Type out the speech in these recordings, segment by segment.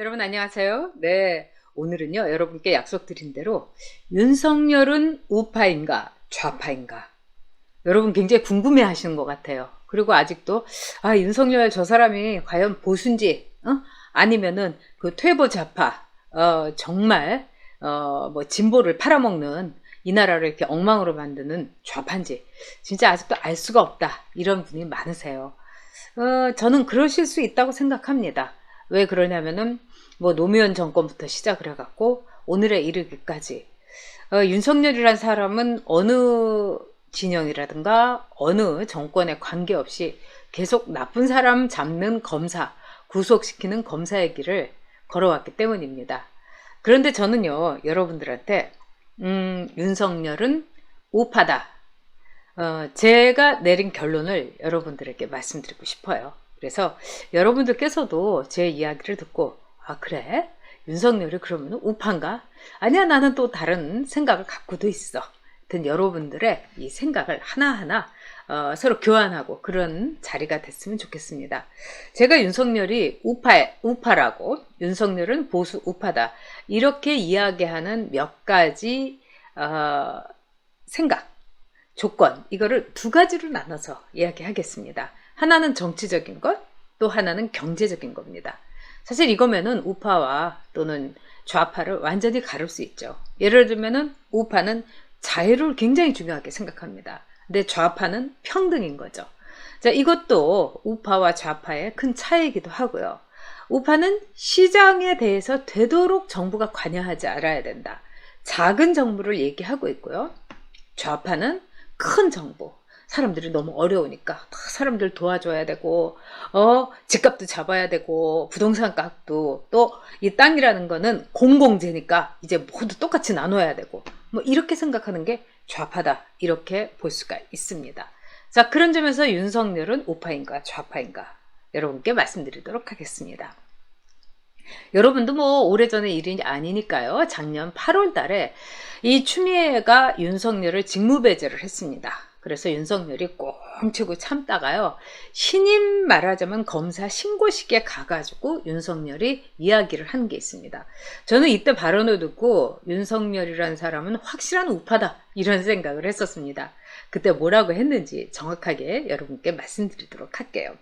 여러분 안녕하세요. 네, 오늘은요 여러분께 약속드린 대로 윤석열은 우파인가 좌파인가 여러분 굉장히 궁금해 하시는 것 같아요. 그리고 아직도 윤석열 저 사람이 과연 보수인지 아니면은 그 퇴보 좌파 정말 뭐 진보를 팔아먹는 이 나라를 이렇게 엉망으로 만드는 좌파인지 진짜 아직도 알 수가 없다 이런 분이 많으세요. 저는 그러실 수 있다고 생각합니다. 왜 그러냐면은 뭐 노무현 정권부터 시작을 해갖고 오늘에 이르기까지 윤석열이란 사람은 어느 진영이라든가 어느 정권에 관계없이 계속 나쁜 사람 잡는 검사, 구속시키는 검사의 길을 걸어왔기 때문입니다. 그런데 저는요 여러분들한테 윤석열은 우파다, 제가 내린 결론을 여러분들에게 말씀드리고 싶어요. 그래서 여러분들께서도 제 이야기를 듣고 그래? 윤석열이 그러면 우파인가? 아니야, 나는 또 다른 생각을 갖고도 있어. 하여튼 여러분들의 이 생각을 하나하나 서로 교환하고 그런 자리가 됐으면 좋겠습니다. 제가 윤석열이 우파라고, 윤석열은 보수 우파다 이렇게 이야기하는 몇 가지 생각, 조건, 이거를 두 가지로 나눠서 이야기하겠습니다. 하나는 정치적인 것, 또 하나는 경제적인 겁니다. 사실 이거면은 우파와 또는 좌파를 완전히 가를 수 있죠. 예를 들면은 우파는 자유를 굉장히 중요하게 생각합니다. 근데 좌파는 평등인 거죠. 자, 이것도 우파와 좌파의 큰 차이이기도 하고요. 우파는 시장에 대해서 되도록 정부가 관여하지 않아야 된다, 작은 정부를 얘기하고 있고요. 좌파는 큰 정부, 사람들이 너무 어려우니까 사람들 도와줘야 되고 집값도 잡아야 되고 부동산 값도, 또 이 땅이라는 거는 공공재니까 이제 모두 똑같이 나눠야 되고, 뭐 이렇게 생각하는 게 좌파다 이렇게 볼 수가 있습니다. 자, 그런 점에서 윤석열은 우파인가 좌파인가 여러분께 말씀드리도록 하겠습니다. 여러분도 뭐 오래전의 일이 아니니까요. 작년 8월 달에 이 추미애가 윤석열을 직무배제를 했습니다. 그래서 윤석열이 꽁치고 참다가요, 신임 말하자면 검사 신고식에 가가지고 윤석열이 이야기를 한 게 있습니다. 저는 이때 발언을 듣고 윤석열이라는 사람은 확실한 우파다 이런 생각을 했었습니다. 그때 뭐라고 했는지 정확하게 여러분께 말씀드리도록 할게요.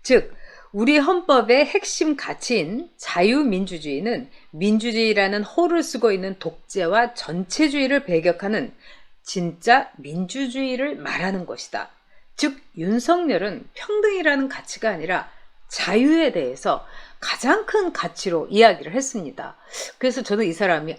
즉, 우리 헌법의 핵심 가치인 자유민주주의는 민주주의라는 호를 쓰고 있는 독재와 전체주의를 배격하는 진짜 민주주의를 말하는 것이다. 즉, 윤석열은 평등이라는 가치가 아니라 자유에 대해서 가장 큰 가치로 이야기를 했습니다. 그래서 저는 이 사람이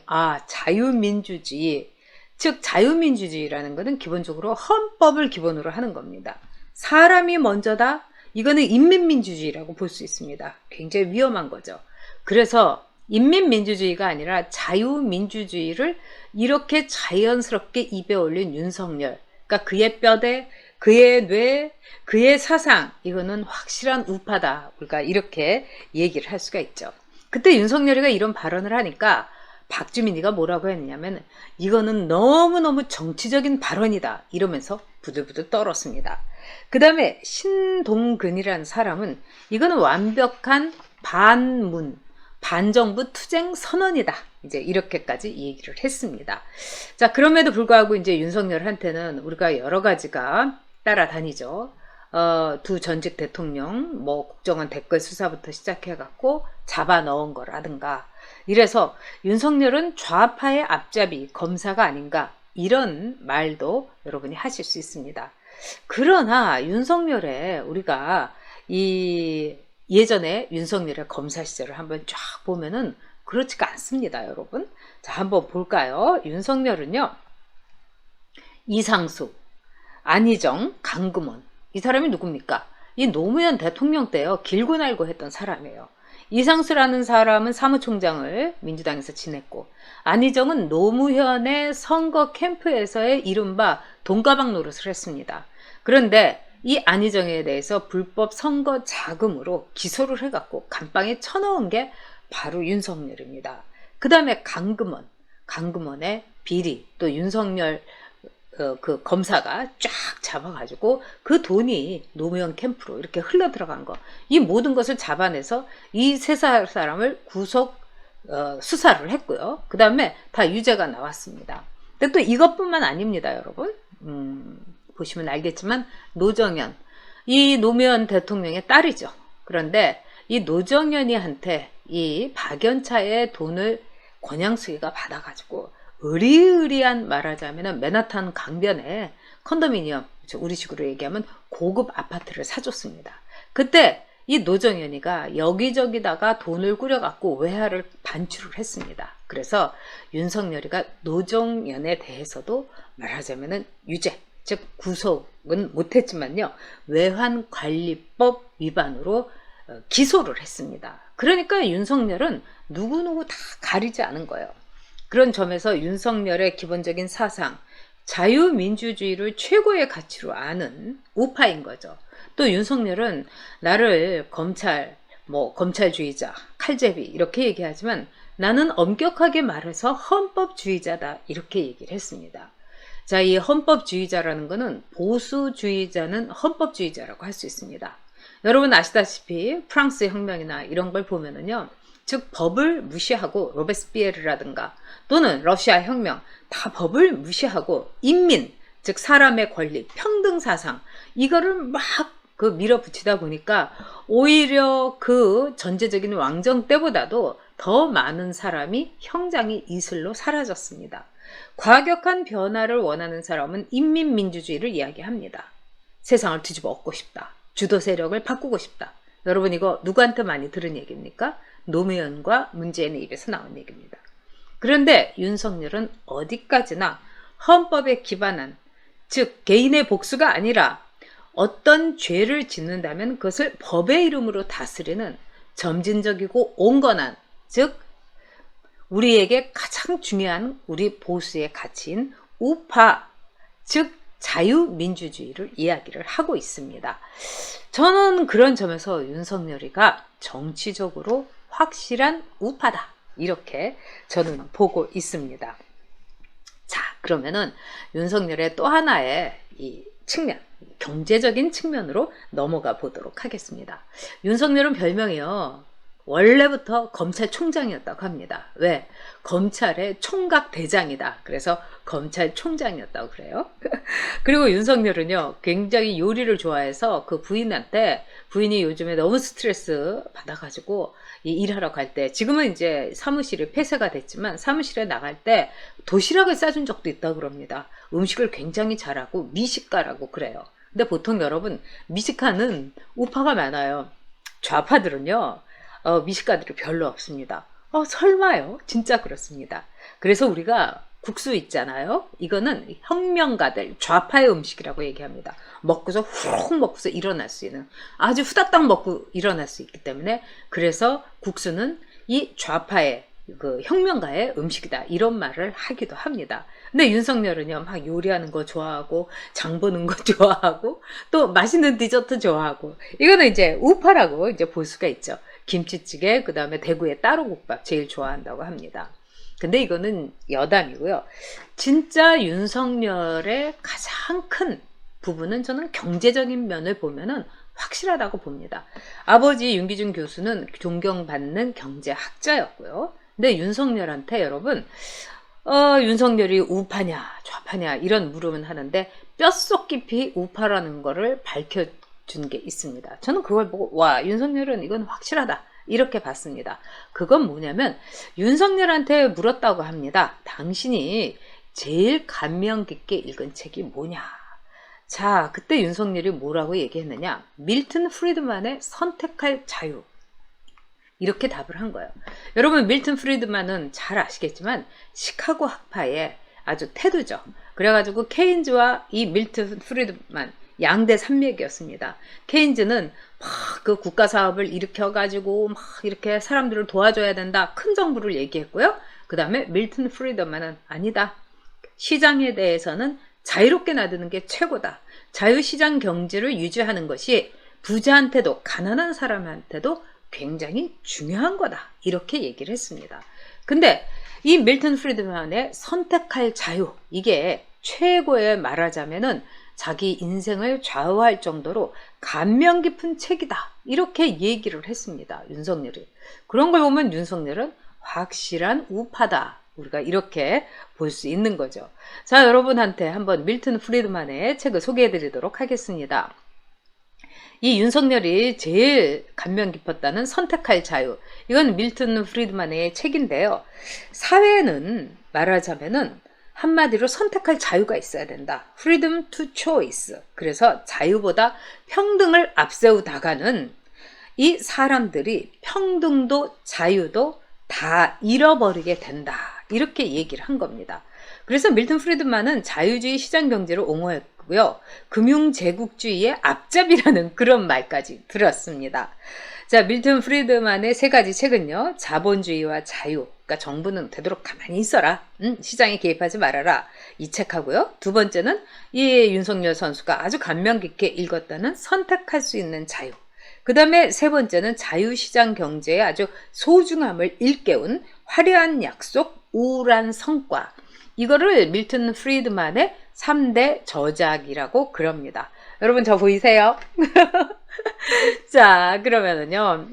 자유민주주의, 즉 자유민주주의라는 것은 기본적으로 헌법을 기본으로 하는 겁니다. 사람이 먼저다, 이거는 인민민주주의라고 볼 수 있습니다. 굉장히 위험한 거죠. 그래서 인민민주주의가 아니라 자유민주주의를 이렇게 자연스럽게 입에 올린 윤석열, 그러니까 그의 뼈대, 그의 뇌, 그의 사상, 이거는 확실한 우파다, 우리가 이렇게 얘기를 할 수가 있죠. 그때 윤석열이가 이런 발언을 하니까 박주민이가 뭐라고 했냐면 이거는 너무너무 정치적인 발언이다 이러면서 부들부들 떨었습니다. 그 다음에 신동근이라는 사람은 이거는 완벽한 반정부 투쟁 선언이다, 이제 이렇게까지 얘기를 했습니다. 자, 그럼에도 불구하고 이제 윤석열한테는 우리가 여러 가지가 따라다니죠. 두 전직 대통령 뭐 국정원 댓글 수사부터 시작해갖고 잡아 넣은 거라든가, 이래서 윤석열은 좌파의 앞잡이 검사가 아닌가 이런 말도 여러분이 하실 수 있습니다. 그러나 윤석열의 우리가 예전에 윤석열의 검사 시절을 한번 쫙 보면은 그렇지가 않습니다, 여러분. 자, 한번 볼까요? 윤석열은요, 이상수, 안희정, 강금원, 이 사람이 누굽니까? 이 노무현 대통령 때요 길고 날고 했던 사람이에요. 이상수라는 사람은 사무총장을 민주당에서 지냈고, 안희정은 노무현의 선거 캠프에서의 이른바 돈가방 노릇을 했습니다. 그런데 이 안희정에 대해서 불법 선거 자금으로 기소를 해갖고 감방에 쳐넣은 게 바로 윤석열입니다. 그 다음에 강금원의 비리, 또 윤석열 그 검사가 쫙 잡아가지고 그 돈이 노무현 캠프로 이렇게 흘러 들어간 거, 이 모든 것을 잡아내서 이 세 사람을 구속 수사를 했고요. 그 다음에 다 유죄가 나왔습니다. 근데 또 이것뿐만 아닙니다, 여러분. 보시면 알겠지만 노정현, 이 노무현 대통령의 딸이죠. 그런데 이 노정현이한테 이 박연차의 돈을 권양수기가 받아가지고 의리의리한, 말하자면 맨하탄 강변에 컨도미니엄, 우리식으로 얘기하면 고급 아파트를 사줬습니다. 그때 이 노정현이가 여기저기다가 돈을 꾸려갖고 외화를 반출을 했습니다. 그래서 윤석열이가 노정현에 대해서도 말하자면 유죄, 즉 구속은 못했지만요, 외환관리법 위반으로 기소를 했습니다. 그러니까 윤석열은 누구누구 다 가리지 않은 거예요. 그런 점에서 윤석열의 기본적인 사상, 자유민주주의를 최고의 가치로 아는 우파인 거죠. 또 윤석열은 나를 검찰주의자, 칼제비 이렇게 얘기하지만 나는 엄격하게 말해서 헌법주의자다, 이렇게 얘기를 했습니다. 자, 이 헌법주의자라는 거는 보수주의자는 헌법주의자라고 할 수 있습니다. 여러분 아시다시피 프랑스 혁명이나 이런 걸 보면은요, 즉 법을 무시하고, 로베스피에르라든가 또는 러시아 혁명, 다 법을 무시하고 인민, 즉 사람의 권리, 평등 사상, 이거를 막 밀어붙이다 보니까 오히려 그 전제적인 왕정 때보다도 더 많은 사람이 형장이 이슬로 사라졌습니다. 과격한 변화를 원하는 사람은 인민민주주의를 이야기합니다. 세상을 뒤집어 엎고 싶다, 주도 세력을 바꾸고 싶다. 여러분 이거 누구한테 많이 들은 얘기입니까? 노무현과 문재인의 입에서 나온 얘기입니다. 그런데 윤석열은 어디까지나 헌법에 기반한, 즉 개인의 복수가 아니라 어떤 죄를 짓는다면 그것을 법의 이름으로 다스리는 점진적이고 온건한, 즉 우리에게 가장 중요한 우리 보수의 가치인 우파, 즉 자유민주주의를 이야기를 하고 있습니다. 저는 그런 점에서 윤석열이가 정치적으로 확실한 우파다, 이렇게 저는 보고 있습니다. 자, 그러면은 윤석열의 또 하나의 이 측면, 경제적인 측면으로 넘어가 보도록 하겠습니다. 윤석열은 별명이요, 원래부터 검찰총장이었다고 합니다. 왜? 검찰의 총각대장이다. 그래서 검찰총장이었다고 그래요. 그리고 윤석열은요, 굉장히 요리를 좋아해서 그 부인한테, 부인이 요즘에 너무 스트레스 받아가지고 일하러 갈 때, 지금은 이제 사무실이 폐쇄가 됐지만 사무실에 나갈 때 도시락을 싸준 적도 있다고 그럽니다. 음식을 굉장히 잘하고 미식가라고 그래요. 근데 보통 여러분, 미식가는 우파가 많아요. 좌파들은요, 미식가들이 별로 없습니다. 설마요? 진짜 그렇습니다. 그래서 우리가 국수 있잖아요. 이거는 혁명가들, 좌파의 음식이라고 얘기합니다. 먹고서 훅 먹고서 일어날 수 있는, 아주 후다닥 먹고 일어날 수 있기 때문에, 그래서 국수는 이 좌파의 그 혁명가의 음식이다, 이런 말을 하기도 합니다. 근데 윤석열은요, 막 요리하는 거 좋아하고 장 보는 거 좋아하고 또 맛있는 디저트 좋아하고, 이거는 이제 우파라고 이제 볼 수가 있죠. 김치찌개, 그 다음에 대구의 따로국밥 제일 좋아한다고 합니다. 근데 이거는 여담이고요. 진짜 윤석열의 가장 큰 부분은 저는 경제적인 면을 보면은 확실하다고 봅니다. 아버지 윤기준 교수는 존경받는 경제학자였고요. 근데 윤석열한테 여러분, 윤석열이 우파냐 좌파냐 이런 물음은 하는데 뼛속 깊이 우파라는 거를 밝혀준 게 있습니다. 저는 그걸 보고 와, 윤석열은 이건 확실하다, 이렇게 봤습니다. 그건 뭐냐면 윤석열한테 물었다고 합니다. 당신이 제일 감명 깊게 읽은 책이 뭐냐. 자, 그때 윤석열이 뭐라고 얘기했느냐, 밀턴 프리드만의 선택할 자유, 이렇게 답을 한 거예요. 여러분, 밀턴 프리드만은 잘 아시겠지만 시카고 학파의 아주 태두죠. 그래가지고 케인즈와 이 밀턴 프리드만 양대 산맥이었습니다. 케인즈는 막 그 국가 사업을 일으켜가지고 막 이렇게 사람들을 도와줘야 된다, 큰 정부를 얘기했고요. 그 다음에 밀턴 프리드만은 아니다, 시장에 대해서는 자유롭게 놔두는 게 최고다, 자유시장 경제를 유지하는 것이 부자한테도 가난한 사람한테도 굉장히 중요한 거다, 이렇게 얘기를 했습니다. 근데 이 밀턴 프리드만의 선택할 자유, 이게 최고의 말하자면은 자기 인생을 좌우할 정도로 감명 깊은 책이다. 이렇게 얘기를 했습니다. 윤석열이. 그런 걸 보면 윤석열은 확실한 우파다. 우리가 이렇게 볼 수 있는 거죠. 자, 여러분한테 한번 밀턴 프리드만의 책을 소개해 드리도록 하겠습니다. 이 윤석열이 제일 감명 깊었다는 선택할 자유. 이건 밀턴 프리드만의 책인데요. 사회는 말하자면은 한마디로 선택할 자유가 있어야 된다. Freedom to choice. 그래서 자유보다 평등을 앞세우다가는 이 사람들이 평등도 자유도 다 잃어버리게 된다. 이렇게 얘기를 한 겁니다. 그래서 밀턴 프리드만은 자유주의 시장 경제를 옹호했고요. 금융제국주의의 앞잡이라는 그런 말까지 들었습니다. 자, 밀턴 프리드만의 세 가지 책은요. 자본주의와 자유. 그러니까 정부는 되도록 가만히 있어라. 시장에 개입하지 말아라. 이 책하고요. 두 번째는 이 윤석열 선수가 아주 감명 깊게 읽었다는 선택할 수 있는 자유. 그 다음에 세 번째는 자유시장 경제의 아주 소중함을 일깨운 화려한 약속, 우울한 성과. 이거를 밀턴 프리드만의 3대 저작이라고 그럽니다. 여러분 저 보이세요? 자, 그러면은요,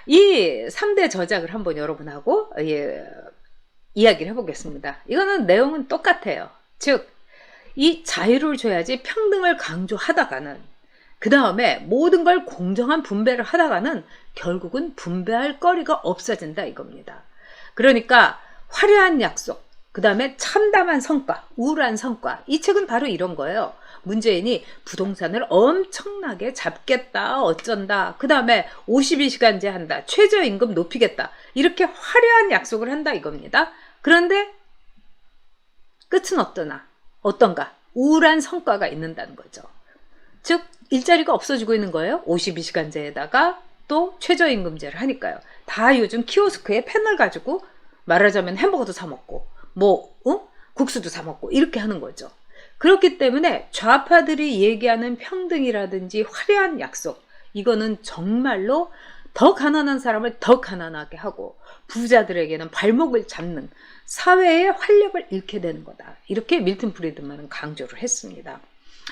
이 3대 저작을 한번 여러분하고 이야기를 해보겠습니다. 이거는 내용은 똑같아요. 즉, 이 자유를 줘야지 평등을 강조하다가는 그 다음에 모든 걸 공정한 분배를 하다가는 결국은 분배할 거리가 없어진다 이겁니다. 그러니까 화려한 약속, 그 다음에 참담한 성과, 우울한 성과. 이 책은 바로 이런 거예요. 문재인이 부동산을 엄청나게 잡겠다, 어쩐다. 그 다음에 52시간제 한다. 최저임금 높이겠다. 이렇게 화려한 약속을 한다 이겁니다. 그런데 끝은 어떤가? 우울한 성과가 있는다는 거죠. 즉 일자리가 없어지고 있는 거예요. 52시간제에다가 또 최저임금제를 하니까요. 다 요즘 키오스크에 펜을 가지고 말하자면 햄버거도 사 먹고 국수도 사 먹고 이렇게 하는 거죠. 그렇기 때문에 좌파들이 얘기하는 평등이라든지 화려한 약속, 이거는 정말로 더 가난한 사람을 더 가난하게 하고 부자들에게는 발목을 잡는 사회의 활력을 잃게 되는 거다. 이렇게 밀턴 프리드만은 강조를 했습니다.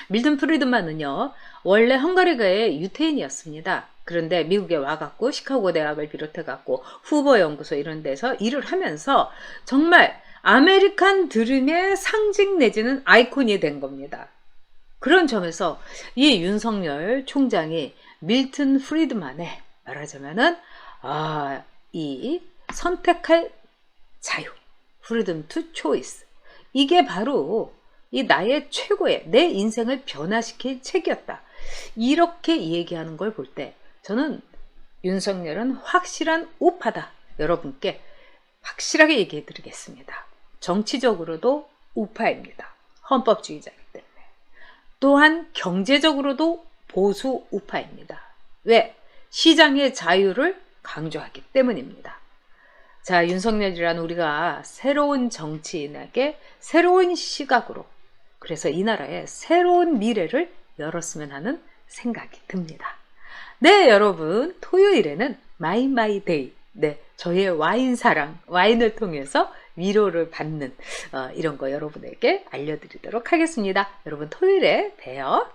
밀턴 프리드만은요, 원래 헝가리계의 유태인이었습니다. 그런데 미국에 와갖고 시카고 대학을 비롯해갖고 후보 연구소 이런 데서 일을 하면서 정말 아메리칸 드림의 상징 내지는 아이콘이 된 겁니다. 그런 점에서 이 윤석열 총장이 밀턴 프리드만의 말하자면은 이 선택할 자유, freedom to choice, 이게 바로 이 나의 최고의 내 인생을 변화시킬 책이었다. 이렇게 얘기하는 걸 볼 때 저는 윤석열은 확실한 우파다. 여러분께 확실하게 얘기해 드리겠습니다. 정치적으로도 우파입니다. 헌법주의자이기 때문에. 또한 경제적으로도 보수 우파입니다. 왜? 시장의 자유를 강조하기 때문입니다. 자, 윤석열이란 우리가 새로운 정치인에게 새로운 시각으로, 그래서 이 나라에 새로운 미래를 열었으면 하는 생각이 듭니다. 네, 여러분, 토요일에는 마이데이, 네, 저의 와인 사랑, 와인을 통해서 위로를 받는 이런 거 여러분에게 알려드리도록 하겠습니다. 여러분 토요일에 봬요.